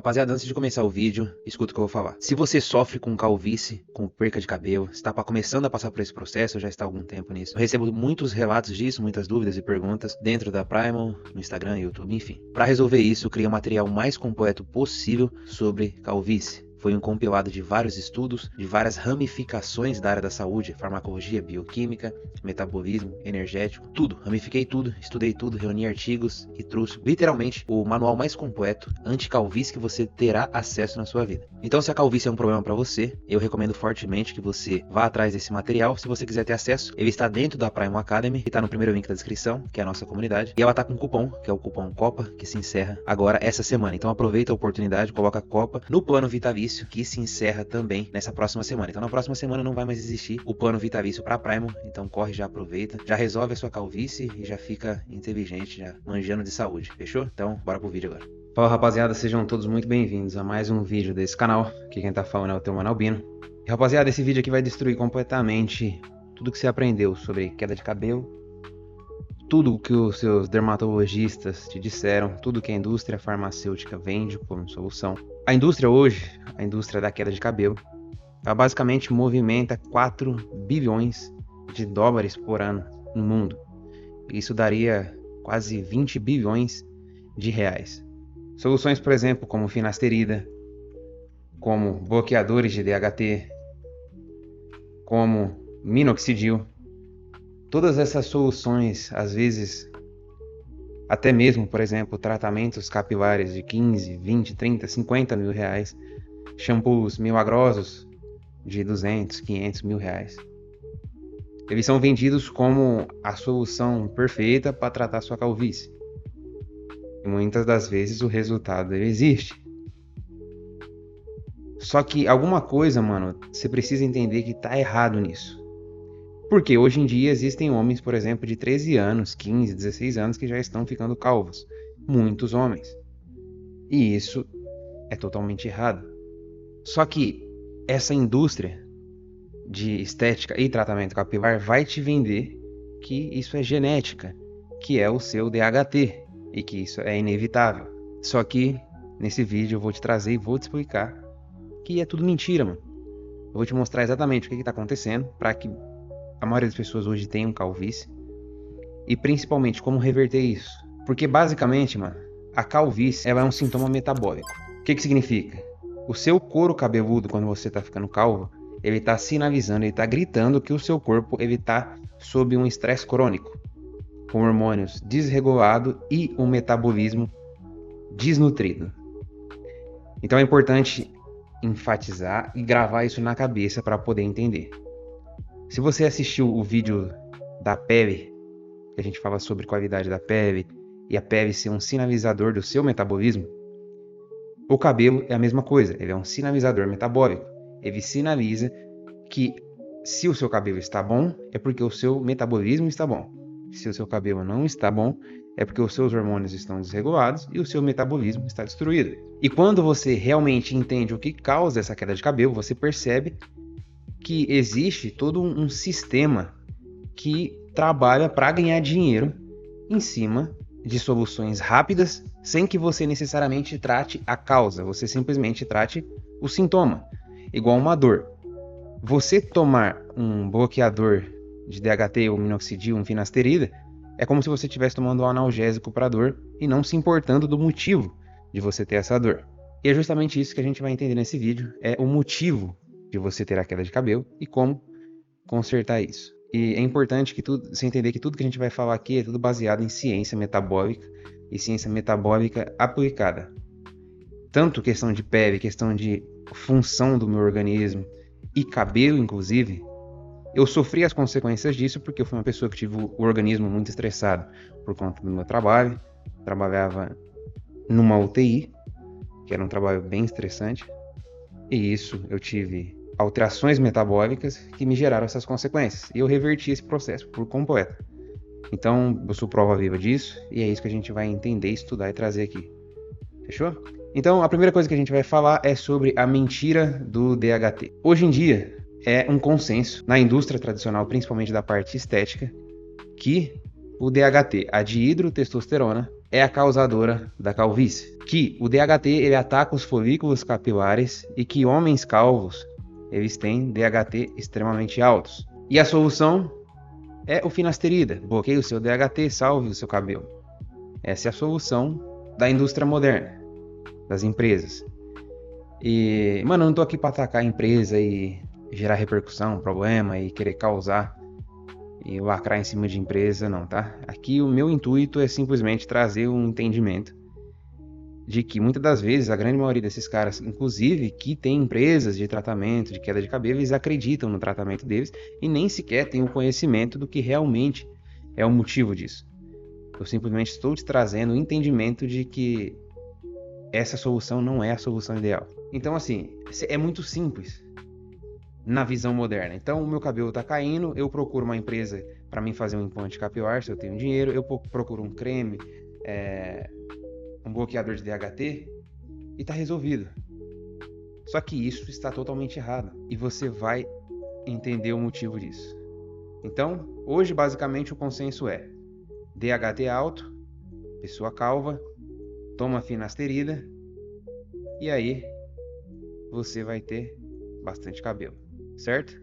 Rapaziada, antes de começar o vídeo, escuta o que eu vou falar. Se você sofre com calvície, com perca de cabelo, está começando a passar por esse processo, já está há algum tempo nisso. Eu recebo muitos relatos disso, muitas dúvidas e perguntas dentro da Primal, no Instagram, YouTube, enfim. Para resolver isso, eu criei o material mais completo possível sobre calvície. Foi um compilado de vários estudos, de várias ramificações da área da saúde, farmacologia, bioquímica, metabolismo, energético, tudo. Ramifiquei tudo, estudei tudo, reuni artigos e trouxe literalmente o manual mais completo anti-calvície que você terá acesso na sua vida. Então, se a calvície é um problema para você, eu recomendo fortemente que você vá atrás desse material. Se você quiser ter acesso, ele está dentro da Primal Academy, que está no primeiro link da descrição, que é a nossa comunidade. E ela está com um cupom, que é o cupom COPA, que se encerra agora essa semana. Então aproveita a oportunidade, coloca a COPA no plano vitalício, que se encerra também nessa próxima semana. Então na próxima semana não vai mais existir o plano vitalício para Primal, então corre, já aproveita, já resolve a sua calvície e já fica inteligente, já manjando de saúde, fechou? Então bora pro vídeo agora. Fala rapaziada, sejam todos muito bem-vindos a mais um vídeo desse canal. Aqui quem tá falando é o teu Mano Albino. E rapaziada, esse vídeo aqui vai destruir completamente tudo que você aprendeu sobre queda de cabelo, tudo que os seus dermatologistas te disseram, tudo que a indústria farmacêutica vende como solução. A indústria hoje, a indústria da queda de cabelo, ela basicamente movimenta 4 bilhões de dólares por ano no mundo. Isso daria quase 20 bilhões de reais. Soluções, por exemplo, como finasterida, como bloqueadores de DHT, como minoxidil. Todas essas soluções, às vezes, até mesmo, por exemplo, tratamentos capilares de 15, 20, 30, 50 mil reais, shampoos milagrosos de 200, 500 mil reais. Eles são vendidos como a solução perfeita para tratar sua calvície. E muitas das vezes o resultado existe. Só que alguma coisa, mano, você precisa entender que tá errado nisso. Porque hoje em dia existem homens, por exemplo, de 13 anos, 15, 16 anos que já estão ficando calvos. Muitos homens. E isso é totalmente errado. Só que essa indústria de estética e tratamento capilar vai te vender que isso é genética, que é o seu DHT e que isso é inevitável. Só que nesse vídeo eu vou te trazer e vou te explicar que é tudo mentira, mano. Eu vou te mostrar exatamente o que está acontecendo para que a maioria das pessoas hoje tenham calvície e principalmente como reverter isso. Porque basicamente, mano, a calvície ela é um sintoma metabólico. O que significa? O seu couro cabeludo, quando você está ficando calvo, ele está sinalizando, ele está gritando que o seu corpo está sob um estresse crônico, com hormônios desregulados e um metabolismo desnutrido. Então é importante enfatizar e gravar isso na cabeça para poder entender. Se você assistiu o vídeo da pele, que a gente fala sobre qualidade da pele e a pele ser um sinalizador do seu metabolismo, o cabelo é a mesma coisa, ele é um sinalizador metabólico. Ele sinaliza que se o seu cabelo está bom, é porque o seu metabolismo está bom. Se o seu cabelo não está bom, é porque os seus hormônios estão desregulados e o seu metabolismo está destruído. E quando você realmente entende o que causa essa queda de cabelo, você percebe que existe todo um sistema que trabalha para ganhar dinheiro em cima de soluções rápidas, sem que você necessariamente trate a causa, você simplesmente trate o sintoma, igual uma dor. Você tomar um bloqueador de DHT, um minoxidil, um finasterida, é como se você estivesse tomando um analgésico para dor e não se importando do motivo de você ter essa dor. E é justamente isso que a gente vai entender nesse vídeo, é o motivo de você ter a queda de cabelo e como consertar isso. E é importante que você entender que tudo que a gente vai falar aqui é tudo baseado em ciência metabólica e ciência metabólica aplicada. Tanto questão de pele, questão de função do meu organismo e cabelo, inclusive, eu sofri as consequências disso porque eu fui uma pessoa que tive o organismo muito estressado por conta do meu trabalho. Trabalhava numa UTI, que era um trabalho bem estressante, e isso eu tive alterações metabólicas que me geraram essas consequências, e eu reverti esse processo por completo. Então eu sou prova viva disso, e é isso que a gente vai entender, estudar e trazer aqui. Fechou? Então a primeira coisa que a gente vai falar é sobre a mentira do DHT. Hoje em dia é um consenso na indústria tradicional, principalmente da parte estética, que o DHT, a dihidrotestosterona, é a causadora da calvície. Que o DHT ele ataca os folículos capilares e que homens calvos eles têm DHT extremamente altos. E a solução é o finasterida. Bloqueie o seu DHT, salve o seu cabelo. Essa é a solução da indústria moderna, das empresas. E, mano, eu não tô aqui pra atacar a empresa e gerar repercussão, problema e querer causar e lacrar em cima de empresa, não, tá? Aqui o meu intuito é simplesmente trazer um entendimento de que muitas das vezes, a grande maioria desses caras, inclusive que tem empresas de tratamento de queda de cabelo, eles acreditam no tratamento deles e nem sequer têm o conhecimento do que realmente é o motivo disso. Eu simplesmente estou te trazendo o entendimento de que essa solução não é a solução ideal. Então, assim, é muito simples na visão moderna. Então, o meu cabelo está caindo, eu procuro uma empresa para mim fazer um implante capilar, se eu tenho dinheiro, eu procuro um creme, um bloqueador de DHT e está resolvido. Só que isso está totalmente errado e você vai entender o motivo disso. Então, hoje basicamente o consenso é DHT alto, pessoa calva, toma finasterida e aí você vai ter bastante cabelo, certo?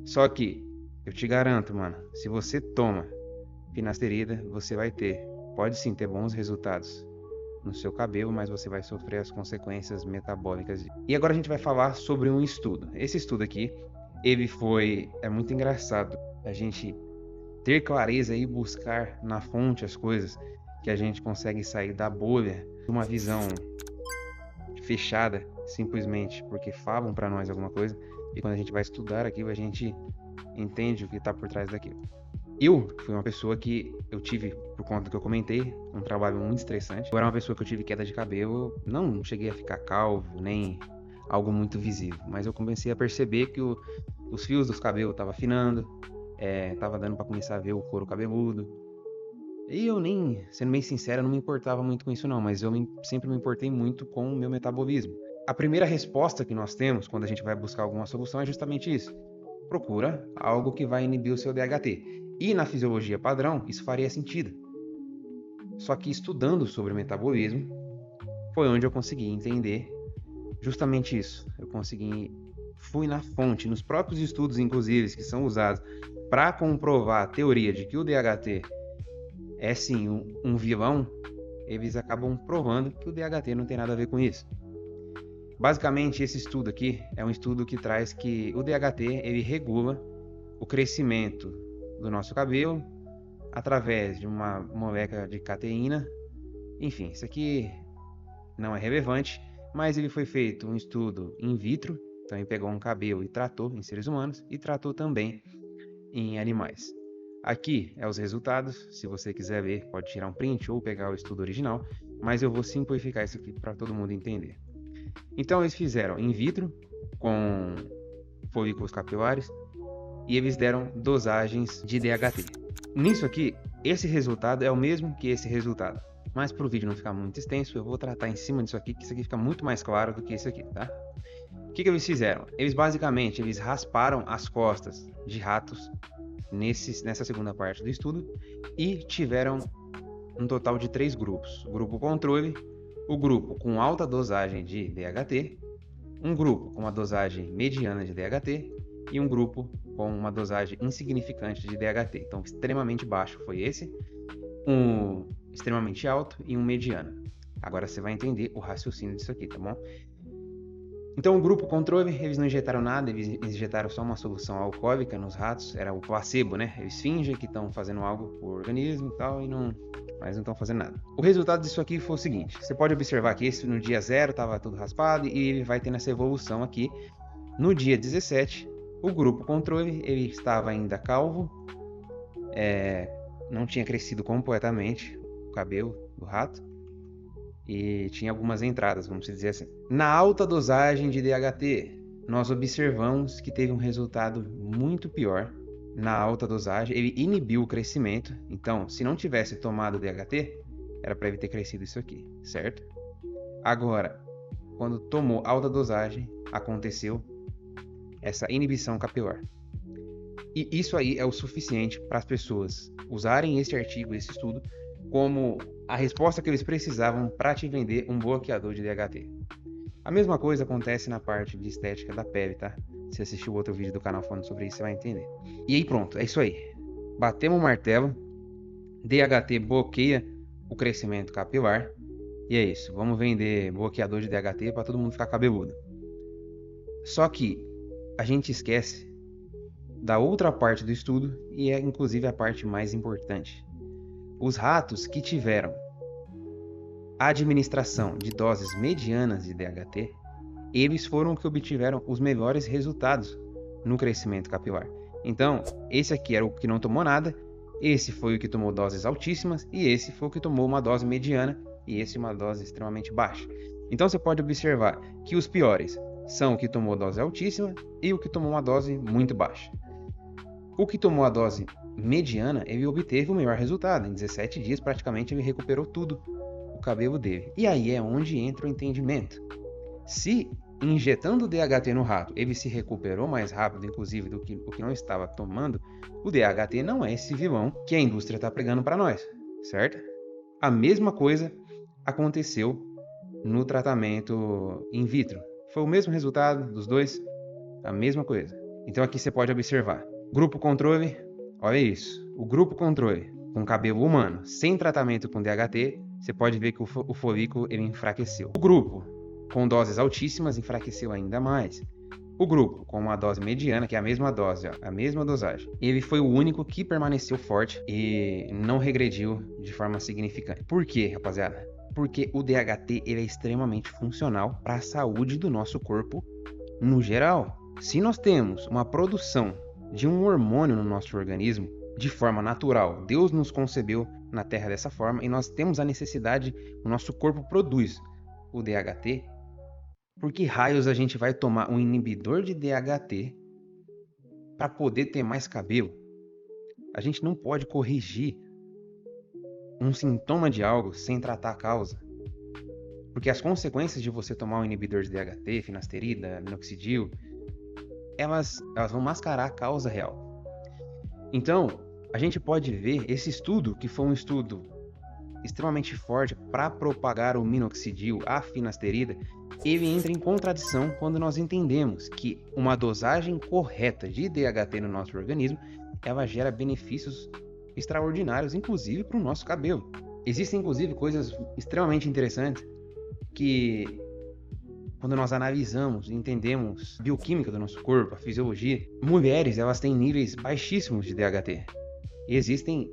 Só que eu te garanto, mano, se você toma finasterida, você vai pode sim ter bons resultados no seu cabelo, mas você vai sofrer as consequências metabólicas. E agora a gente vai falar sobre um estudo. Esse estudo aqui, é muito engraçado a gente ter clareza e buscar na fonte as coisas, que a gente consegue sair da bolha de uma visão fechada, simplesmente porque falam para nós alguma coisa, e quando a gente vai estudar aquilo, a gente entende o que está por trás daquilo. Eu fui uma pessoa que eu tive, por conta do que eu comentei, um trabalho muito estressante. Eu era uma pessoa que eu tive queda de cabelo, não cheguei a ficar calvo, nem algo muito visível, mas eu comecei a perceber que os fios dos cabelos estavam afinando, tava dando para começar a ver o couro cabeludo. E eu sendo bem sincero, não me importava muito com isso não, mas eu sempre me importei muito com o meu metabolismo. A primeira resposta que nós temos quando a gente vai buscar alguma solução é justamente isso. Procura algo que vai inibir o seu DHT. E na fisiologia padrão, isso faria sentido. Só que estudando sobre o metabolismo, foi onde eu consegui entender justamente isso. Fui na fonte, nos próprios estudos, inclusive, que são usados para comprovar a teoria de que o DHT é sim um vilão, eles acabam provando que o DHT não tem nada a ver com isso. Basicamente, esse estudo aqui é um estudo que traz que o DHT ele regula o crescimento do nosso cabelo através de uma molécula de cateína. Enfim, isso aqui não é relevante, mas ele foi feito um estudo in vitro, então ele pegou um cabelo e tratou em seres humanos e tratou também em animais. Aqui é os resultados, se você quiser ver, pode tirar um print ou pegar o estudo original, mas eu vou simplificar isso aqui para todo mundo entender. Então eles fizeram in vitro com folículos capilares e eles deram dosagens de DHT. Nisso aqui, esse resultado é o mesmo que esse resultado, mas para o vídeo não ficar muito extenso, eu vou tratar em cima disso aqui, que isso aqui fica muito mais claro do que isso aqui, tá? O que eles fizeram? Eles rasparam as costas de ratos nessa segunda parte do estudo e tiveram um total de 3 grupos. O grupo controle, o grupo com alta dosagem de DHT, um grupo com uma dosagem mediana de DHT e um grupo com uma dosagem insignificante de DHT. Então, extremamente baixo foi esse, um extremamente alto e um mediano. Agora você vai entender o raciocínio disso aqui, tá bom? Então, o grupo controle, eles não injetaram nada, eles injetaram só uma solução alcoólica nos ratos, era o placebo, né? Eles fingem que estão fazendo algo pro organismo e tal, mas não estão fazendo nada. O resultado disso aqui foi o seguinte, você pode observar que esse no dia 0 estava tudo raspado e ele vai tendo essa evolução aqui. No dia 17, o grupo controle, ele estava ainda calvo, não tinha crescido completamente o cabelo do rato e tinha algumas entradas, vamos dizer assim. Na alta dosagem de DHT, nós observamos que teve um resultado muito pior. Na alta dosagem, ele inibiu o crescimento, então se não tivesse tomado DHT, era para ele ter crescido isso aqui, certo? Agora, quando tomou alta dosagem, aconteceu essa inibição capilar. E isso aí é o suficiente para as pessoas usarem esse artigo, esse estudo, como a resposta que eles precisavam para te vender um bloqueador de DHT. A mesma coisa acontece na parte de estética da pele, tá? Se assistiu outro vídeo do canal falando sobre isso, você vai entender. E aí pronto, é isso aí. Batemos o martelo, DHT bloqueia o crescimento capilar, e é isso. Vamos vender bloqueador de DHT para todo mundo ficar cabeludo. Só que a gente esquece da outra parte do estudo, e é inclusive a parte mais importante. Os ratos que tiveram a administração de doses medianas de DHT, eles foram os que obtiveram os melhores resultados no crescimento capilar. Então, esse aqui era o que não tomou nada, esse foi o que tomou doses altíssimas, e esse foi o que tomou uma dose mediana, e esse uma dose extremamente baixa. Então você pode observar que os piores são o que tomou dose altíssima e o que tomou uma dose muito baixa. O que tomou a dose mediana, ele obteve o melhor resultado. Em 17 dias, praticamente, ele recuperou tudo o cabelo dele. E aí é onde entra o entendimento. Se injetando DHT no rato, ele se recuperou mais rápido, inclusive, do que o que não estava tomando, o DHT não é esse vilão que a indústria está pregando para nós, certo? A mesma coisa aconteceu no tratamento in vitro. Foi o mesmo resultado dos dois, a mesma coisa. Então aqui você pode observar. Grupo controle, olha isso. O grupo controle com cabelo humano, sem tratamento com DHT, você pode ver que o folículo ele enfraqueceu. O grupo com doses altíssimas enfraqueceu ainda mais. O grupo com uma dose mediana, que é a mesma dose, a mesma dosagem, ele foi o único que permaneceu forte e não regrediu de forma significante. Por quê, rapaziada? Porque o DHT ele é extremamente funcional para a saúde do nosso corpo no geral. Se nós temos uma produção de um hormônio no nosso organismo de forma natural, Deus nos concebeu na Terra dessa forma e nós temos a necessidade, o nosso corpo produz o DHT. Por que raios a gente vai tomar um inibidor de DHT para poder ter mais cabelo? A gente não pode corrigir um sintoma de algo sem tratar a causa. Porque as consequências de você tomar um inibidor de DHT, finasterida, minoxidil, elas vão mascarar a causa real. Então, a gente pode ver esse estudo, que foi um estudo extremamente forte para propagar o minoxidil, a finasterida, ele entra em contradição quando nós entendemos que uma dosagem correta de DHT no nosso organismo, ela gera benefícios extraordinários, inclusive para o nosso cabelo. Existem, inclusive, coisas extremamente interessantes que, quando nós analisamos e entendemos a bioquímica do nosso corpo, a fisiologia, mulheres elas têm níveis baixíssimos de DHT. E existem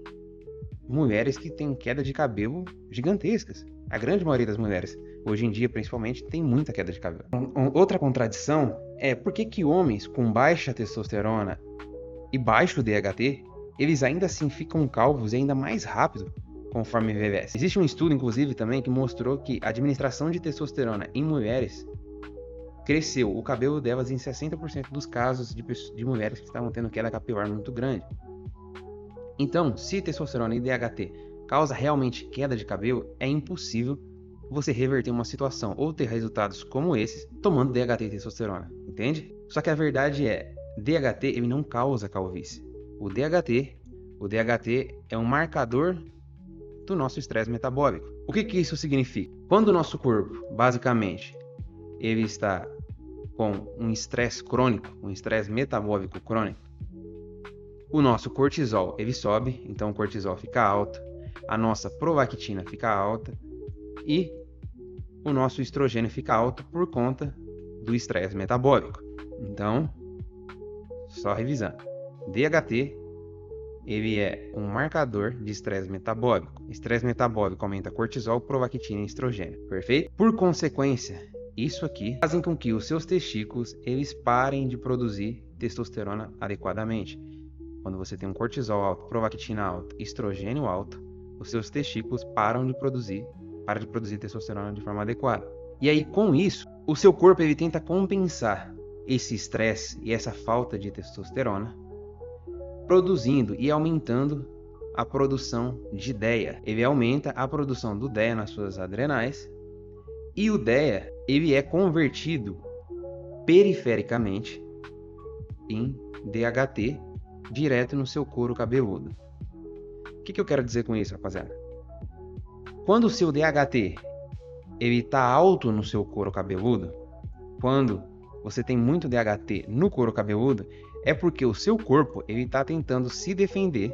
mulheres que têm queda de cabelo gigantescas. A grande maioria das mulheres, hoje em dia principalmente, tem muita queda de cabelo. Outra contradição é por que homens com baixa testosterona e baixo DHT, eles ainda assim ficam calvos e ainda mais rápido conforme envelhece. Existe um estudo, inclusive, também que mostrou que a administração de testosterona em mulheres cresceu o cabelo delas em 60% dos casos de mulheres que estavam tendo queda capilar muito grande. Então, se testosterona e DHT causa realmente queda de cabelo, é impossível você reverter uma situação ou ter resultados como esses tomando DHT e testosterona, entende? Só que a verdade é, DHT ele não causa calvície. O DHT é um marcador do nosso estresse metabólico. O que isso significa? Quando o nosso corpo, basicamente, ele está com um estresse crônico, um estresse metabólico crônico, o nosso cortisol ele sobe, então o cortisol fica alto, a nossa prolactina fica alta e o nosso estrogênio fica alto por conta do estresse metabólico. Então, só revisando, DHT ele é um marcador de estresse metabólico. Estresse metabólico aumenta cortisol, prolactina e estrogênio, perfeito? Por consequência, isso aqui faz com que os seus testículos eles parem de produzir testosterona adequadamente. Quando você tem um cortisol alto, prolactina alta, estrogênio alto, os seus testículos param de produzir testosterona de forma adequada. E aí, com isso, o seu corpo ele tenta compensar esse estresse e essa falta de testosterona, produzindo e aumentando a produção de DHEA. Ele aumenta a produção do DHEA nas suas adrenais e o DHEA ele é convertido perifericamente em DHT direto no seu couro cabeludo. O que eu quero dizer com isso, rapaziada? Quando o seu DHT ele está alto no seu couro cabeludo, quando você tem muito DHT no couro cabeludo, é porque o seu corpo ele está tentando se defender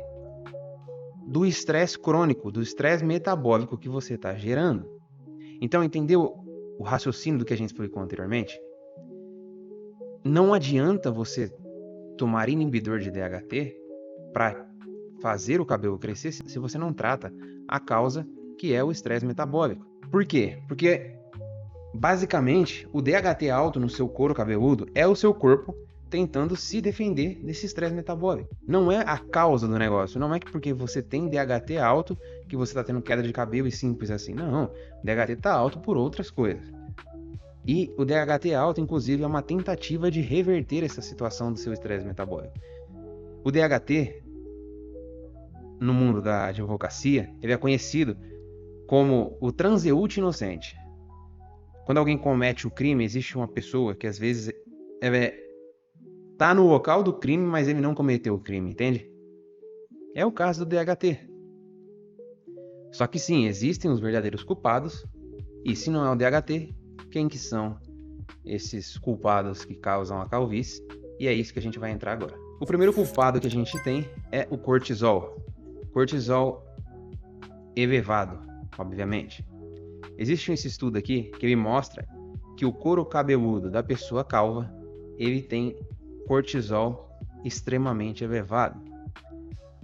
do estresse crônico, do estresse metabólico que você está gerando. Então, entendeu o raciocínio do que a gente explicou anteriormente? Não adianta você tomar inibidor de DHT para fazer o cabelo crescer se você não trata a causa, que é o estresse metabólico. Por quê? Porque, basicamente, o DHT alto no seu couro cabeludo é o seu corpo tentando se defender desse estresse metabólico. Não é a causa do negócio. Não é que porque você tem DHT alto que você está tendo queda de cabelo e simples assim. Não, o DHT está alto por outras coisas. E o DHT alto, inclusive, é uma tentativa de reverter essa situação do seu estresse metabólico. O DHT, no mundo da advocacia, ele é conhecido como o transeúnte inocente. Quando alguém comete o crime, existe uma pessoa que às vezes está no local do crime, mas ele não cometeu o crime, entende? É o caso do DHT. Só que sim, existem os verdadeiros culpados, e se não é o DHT, quem que são esses culpados que causam a calvície? E é isso que a gente vai entrar agora. O primeiro culpado que a gente tem é o cortisol. Cortisol elevado, obviamente. Existe esse estudo aqui que ele mostra que o couro cabeludo da pessoa calva, ele tem cortisol extremamente elevado.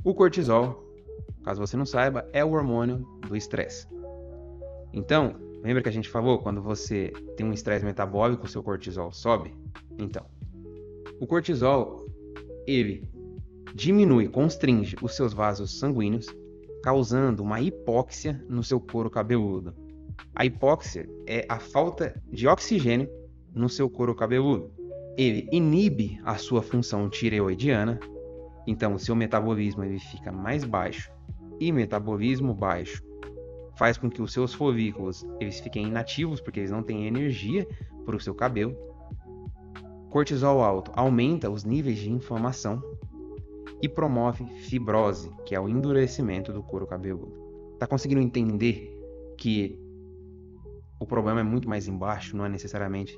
O cortisol, caso você não saiba, é o hormônio do estresse. Então, lembra que a gente falou, quando você tem um estresse metabólico, o seu cortisol sobe? Então, o cortisol, ele diminui, constringe os seus vasos sanguíneos, causando uma hipóxia no seu couro cabeludo. A hipóxia é a falta de oxigênio no seu couro cabeludo. Ele inibe a sua função tireoidiana, então o seu metabolismo ele fica mais baixo, e metabolismo baixo faz com que os seus folículos eles fiquem inativos, porque eles não têm energia para o seu cabelo. Cortisol alto aumenta os níveis de inflamação e promove fibrose, que é o endurecimento do couro cabeludo. Tá conseguindo entender que o problema é muito mais embaixo, não é necessariamente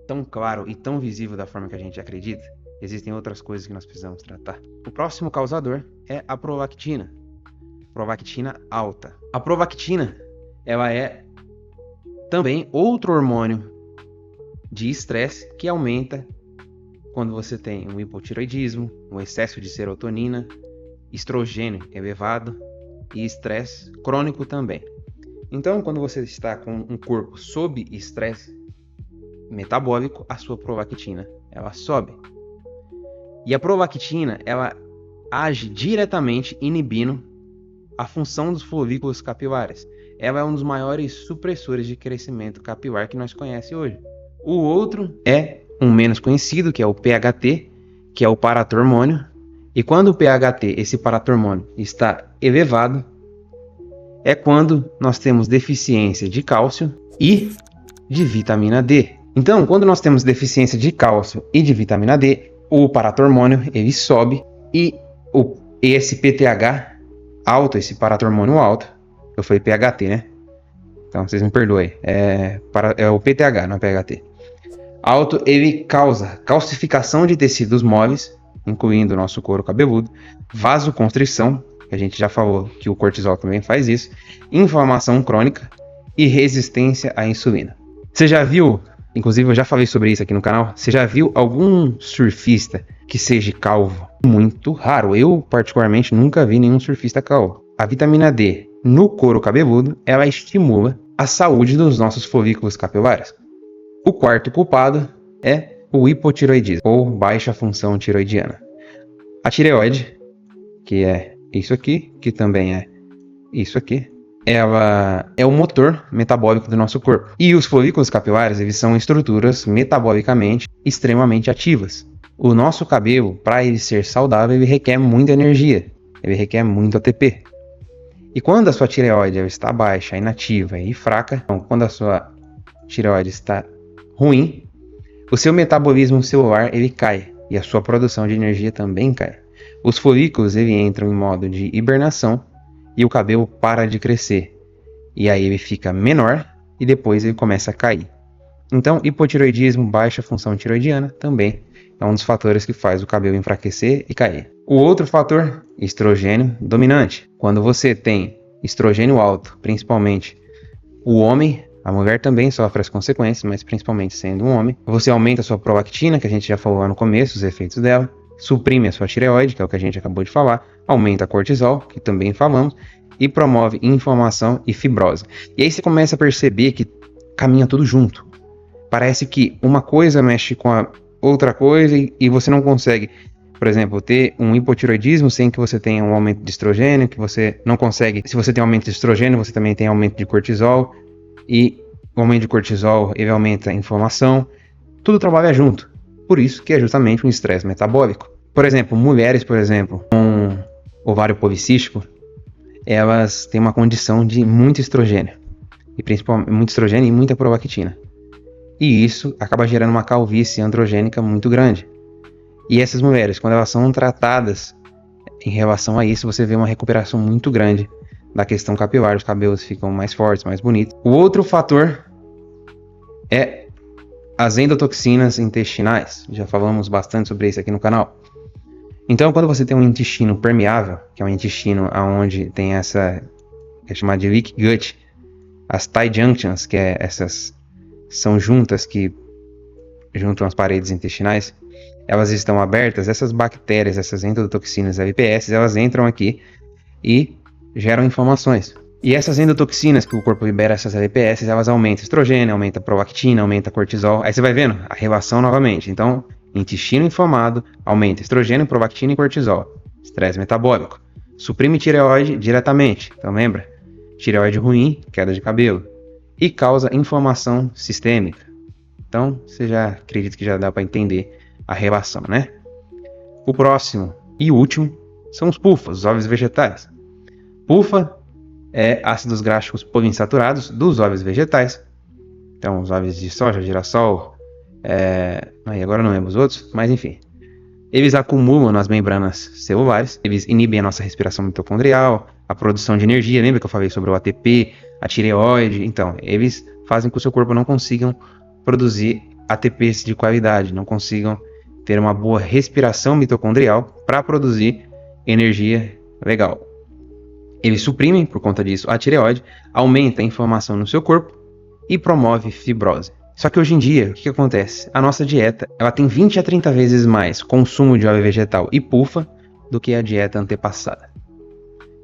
tão claro e tão visível da forma que a gente acredita? Existem outras coisas que nós precisamos tratar. O próximo causador é a prolactina. Prolactina alta. A prolactina, ela é também outro hormônio de estresse que aumenta quando você tem um hipotireoidismo, um excesso de serotonina, estrogênio elevado e estresse crônico também. Então, quando você está com um corpo sob estresse metabólico, a sua prolactina ela sobe. E a prolactina ela age diretamente inibindo a função dos folículos capilares. Ela é um dos maiores supressores de crescimento capilar que nós conhecemos hoje. O outro é um menos conhecido, que é o PHT, que é o paratormônio. E quando o PHT, esse paratormônio, está elevado, é quando nós temos deficiência de cálcio e de vitamina D. Então, quando nós temos deficiência de cálcio e de vitamina D, o paratormônio ele sobe e esse PTH alto, esse paratormônio alto, eu falei PHT, né? Então vocês me perdoem, é o PTH, não é PHT. Alto, ele causa calcificação de tecidos móveis, incluindo o nosso couro cabeludo, vasoconstrição, que a gente já falou que o cortisol também faz isso, inflamação crônica e resistência à insulina. Você já viu, inclusive eu já falei sobre isso aqui no canal, você já viu algum surfista que seja calvo? Muito raro, eu particularmente nunca vi nenhum surfista calvo. A vitamina D no couro cabeludo, ela estimula a saúde dos nossos folículos capilares. O quarto culpado é o hipotireoidismo, ou baixa função tireoidiana. A tireoide, que é isso aqui, que também é isso aqui, ela é o motor metabólico do nosso corpo. E os folículos capilares, eles são estruturas metabolicamente extremamente ativas. O nosso cabelo, para ele ser saudável, ele requer muita energia, ele requer muito ATP. E quando a sua tireoide está baixa, inativa e fraca, então, quando a sua tireoide está ruim, o seu metabolismo celular ele cai e a sua produção de energia também cai. Os folículos ele entram em modo de hibernação e o cabelo para de crescer. E aí ele fica menor e depois ele começa a cair. Então, hipotireoidismo, baixa função tiroidiana, também é um dos fatores que faz o cabelo enfraquecer e cair. O outro fator, estrogênio dominante. Quando você tem estrogênio alto, principalmente o homem, a mulher também sofre as consequências, mas principalmente sendo um homem, você aumenta a sua prolactina, que a gente já falou lá no começo, os efeitos dela, suprime a sua tireoide, que é o que a gente acabou de falar, aumenta a cortisol, que também falamos, e promove inflamação e fibrose. E aí você começa a perceber que caminha tudo junto. Parece que uma coisa mexe com a outra coisa e você não consegue, por exemplo, ter um hipotireoidismo sem que você tenha um aumento de estrogênio, que você não consegue. Se você tem aumento de estrogênio, você também tem aumento de cortisol, e o aumento de cortisol ele aumenta a inflamação. Tudo trabalha junto. Por isso que é justamente um estresse metabólico. Por exemplo, mulheres, com ovário policístico, elas têm uma condição de muito estrogênio, e principalmente muito estrogênio e muita prolactina. E isso acaba gerando uma calvície androgênica muito grande. E essas mulheres, quando elas são tratadas em relação a isso, você vê uma recuperação muito grande da questão capilar, os cabelos ficam mais fortes, mais bonitos. O outro fator é as endotoxinas intestinais. Já falamos bastante sobre isso aqui no canal. Então, quando você tem um intestino permeável, que é um intestino onde tem essa, que é chamada de leaky gut, as tight junctions, que é essas são juntas que juntam as paredes intestinais, elas estão abertas, essas bactérias, essas endotoxinas LPS, elas entram aqui e geram inflamações. E essas endotoxinas que o corpo libera, essas LPS, elas aumentam estrogênio, aumenta prolactina, aumenta cortisol. Aí você vai vendo a relação novamente. Então, intestino inflamado, aumenta estrogênio, prolactina e cortisol. Estresse metabólico. Suprime tireoide diretamente. Então lembra? Tireoide ruim, queda de cabelo. E causa inflamação sistêmica. Então, você já acredita que já dá para entender a relação, né? O próximo e último são os PUFAs, os óleos vegetais. PUFA é ácidos graxos poliinsaturados dos óleos vegetais. Então, os óleos de soja, girassol, agora não lembro os outros, mas enfim. Eles acumulam nas membranas celulares, eles inibem a nossa respiração mitocondrial, a produção de energia. Lembra que eu falei sobre o ATP, a tireoide? Então, eles fazem com que o seu corpo não consiga produzir ATPs de qualidade, não consigam ter uma boa respiração mitocondrial para produzir energia legal. Eles suprimem, por conta disso, a tireoide, aumenta a inflamação no seu corpo e promove fibrose. Só que hoje em dia, o que acontece? A nossa dieta ela tem 20 a 30 vezes mais consumo de óleo vegetal e PUFA do que a dieta antepassada.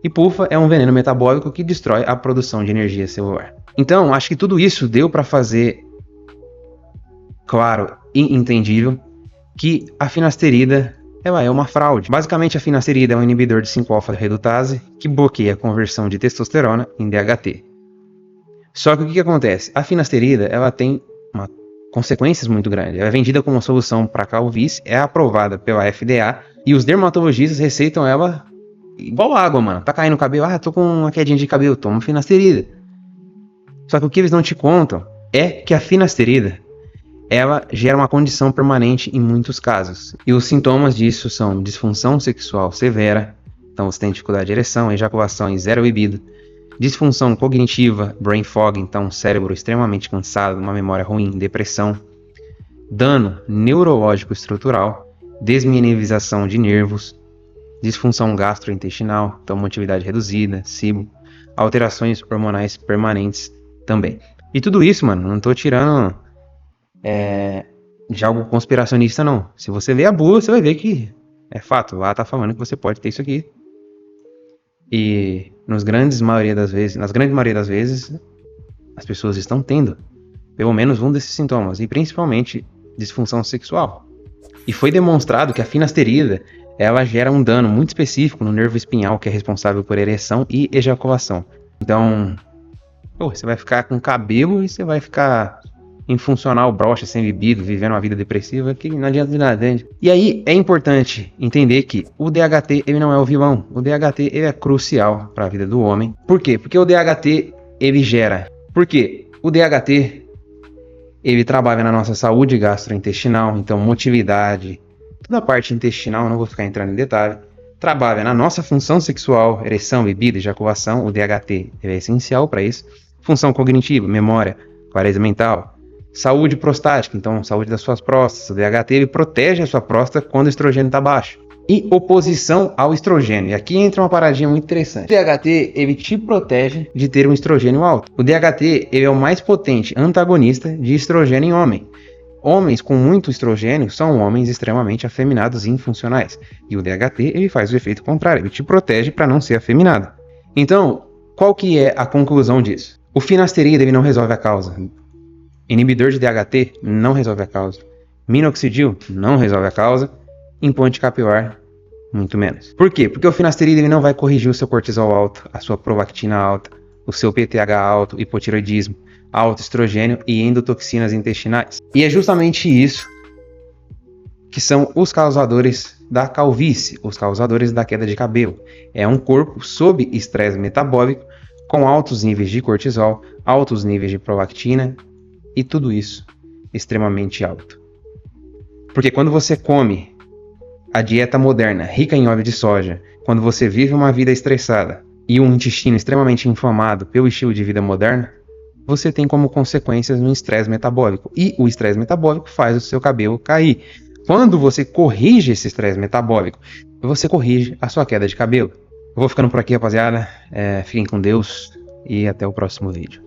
E PUFA é um veneno metabólico que destrói a produção de energia celular. Então, acho que tudo isso deu para fazer claro e entendível que a finasterida ela é uma fraude. Basicamente, a finasterida é um inibidor de 5-alfa-redutase que bloqueia a conversão de testosterona em DHT. Só que o que acontece? A finasterida ela tem consequências muito grandes. Ela é vendida como uma solução para calvície, é aprovada pela FDA e os dermatologistas receitam ela igual água, mano. Tá caindo o cabelo, tô com uma quedinha de cabelo, toma finasterida. Só que o que eles não te contam é que a finasterida ela gera uma condição permanente em muitos casos. E os sintomas disso são disfunção sexual severa, então você tem dificuldade de ereção, ejaculação e zero libido, disfunção cognitiva, brain fog, então cérebro extremamente cansado, uma memória ruim, depressão, dano neurológico estrutural, desmineralização de nervos, disfunção gastrointestinal, então motilidade reduzida, SIBO, alterações hormonais permanentes também. E tudo isso, mano, não tô tirando de algo conspiracionista, não. Se você ver a bula, você vai ver que é fato. Lá tá falando que você pode ter isso aqui. E nas grande maioria das vezes, as pessoas estão tendo pelo menos um desses sintomas, e principalmente disfunção sexual. E foi demonstrado que a finasterida ela gera um dano muito específico no nervo espinhal, que é responsável por ereção e ejaculação. Então, você vai ficar com cabelo e você vai ficar infuncional, broxa, sem libido, vivendo uma vida depressiva, que não adianta de nada, entende? E aí é importante entender que o DHT ele não é o vilão. O DHT ele é crucial para a vida do homem. Por quê? Porque o DHT ele gera. Porque o DHT ele trabalha na nossa saúde gastrointestinal, então motilidade, toda a parte intestinal, não vou ficar entrando em detalhe, trabalha na nossa função sexual, ereção, bebida, ejaculação. O DHT é essencial para isso. Função cognitiva, memória, clareza mental. Saúde prostática, então saúde das suas próstatas. O DHT ele protege a sua próstata quando o estrogênio está baixo. E oposição ao estrogênio. E aqui entra uma paradinha muito interessante. O DHT ele te protege de ter um estrogênio alto. O DHT ele é o mais potente antagonista de estrogênio em homem. Homens com muito estrogênio são homens extremamente afeminados e infuncionais. E o DHT ele faz o efeito contrário, ele te protege para não ser afeminado. Então, qual que é a conclusão disso? O finasterida ele não resolve a causa. Inibidor de DHT não resolve a causa. Minoxidil não resolve a causa. Implante capilar, muito menos. Por quê? Porque o finasterida ele não vai corrigir o seu cortisol alto, a sua prolactina alta, o seu PTH alto, hipotiroidismo, alto estrogênio e endotoxinas intestinais. E é justamente isso que são os causadores da calvície, os causadores da queda de cabelo. É um corpo sob estresse metabólico, com altos níveis de cortisol, altos níveis de prolactina e tudo isso extremamente alto. Porque quando você come a dieta moderna, rica em óleo de soja, quando você vive uma vida estressada e um intestino extremamente inflamado pelo estilo de vida moderno, você tem como consequências um estresse metabólico. E o estresse metabólico faz o seu cabelo cair. Quando você corrige esse estresse metabólico, você corrige a sua queda de cabelo. Eu vou ficando por aqui, rapaziada. Fiquem com Deus e até o próximo vídeo.